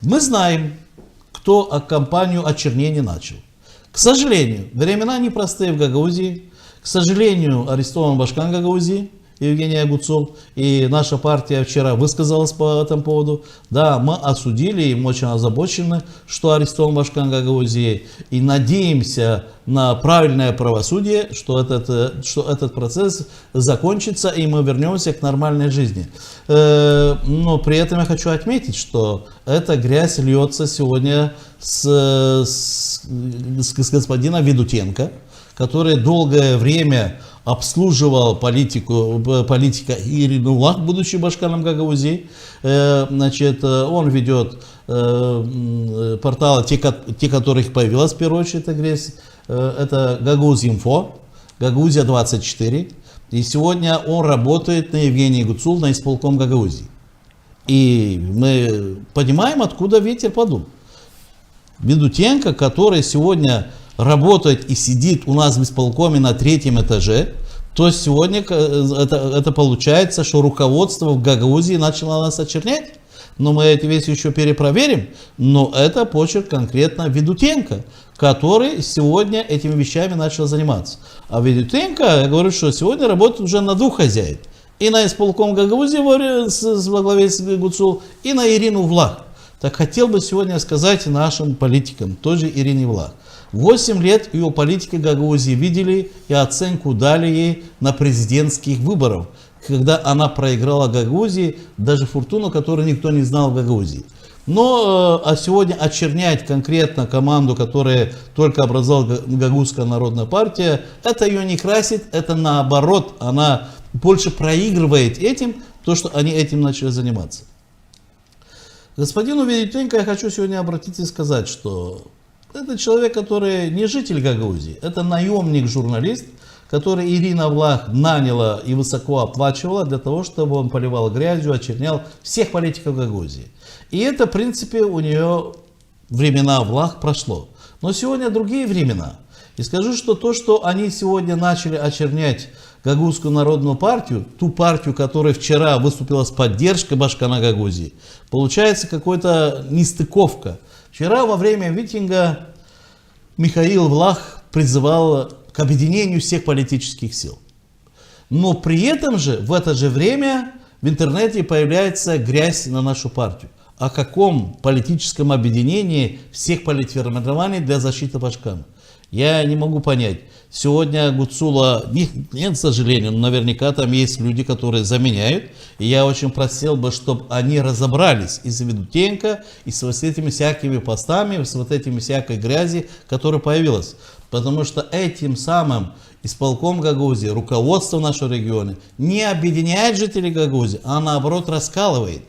Мы знаем, кто кампанию очернения начал. К сожалению, времена непростые в Гагаузии. К сожалению, арестован Башкан Гагаузии Евгений Агуцул. И наша партия вчера высказалась по этому поводу. Да, мы осудили и мы очень озабочены, что арестован Башкан Гагаузии. И надеемся на правильное правосудие, что этот процесс закончится и мы вернемся к нормальной жизни. Но при этом я хочу отметить, что эта грязь льется сегодня с господина Ведутенко, который долгое время обслуживал политика Ирину Влах, будучи Башканом Гагаузии. Значит, он ведет порталы, те, которых появилась в первую очередь эта грязь. Это Гагаузинфо, Гагаузия 24. И сегодня он работает на Евгении Агуцул, на исполком Гагаузии. И мы понимаем, откуда ветер подул. Ведутенко, который сегодня работает и сидит у нас в исполкоме на 3-м этаже, то сегодня это получается, что руководство в Гагаузии начало нас очернять. Но мы эти вещи еще перепроверим. Но это почерк конкретно Ведутенко, который сегодня этими вещами начал заниматься. А Ведутенко, я говорю, что сегодня работает уже на 2 хозяев. И на исполком Гагаузии во главе с Агуцул, и на Ирину Влах. Так хотел бы сегодня сказать нашим политикам, тоже Ирине Влах. 8 лет ее политики Гагаузии видели и оценку дали ей на президентских выборах, когда она проиграла Гагаузии даже фортуну, которую никто не знал в Гагаузии. Но а сегодня очернять конкретно команду, которая только образовала Гагаузская народная партия, это ее не красит, это наоборот, она больше проигрывает этим, то, что они этим начали заниматься. Господину Ведутенко я хочу сегодня обратиться и сказать, что это человек, который не житель Гагаузии, это наемник-журналист, который Ирина Влах наняла и высоко оплачивала для того, чтобы он поливал грязью, очернял всех политиков Гагаузии. И это, в принципе, у нее времена Влах прошло. Но сегодня другие времена. И скажу, что то, что они сегодня начали очернять Гагаузскую народную партию, ту партию, которая вчера выступила с поддержкой Башкана Гагаузии, получается какая-то нестыковка. Вчера во время митинга Михаил Влах призывал к объединению всех политических сил. Но при этом же, в это же время, в интернете появляется грязь на нашу партию. О каком политическом объединении всех политформирований для защиты Башкана? Я не могу понять. Сегодня Агуцула нет, к сожалению, но наверняка там есть люди, которые заменяют. И я очень просил бы, чтобы они разобрались и с Ведутенко, и с вот этими всякими постами, с вот этими всякой грязи, которая появилась. Потому что этим самым исполком Гагаузии, руководство нашего региона не объединяет жителей Гагаузии, а наоборот раскалывает.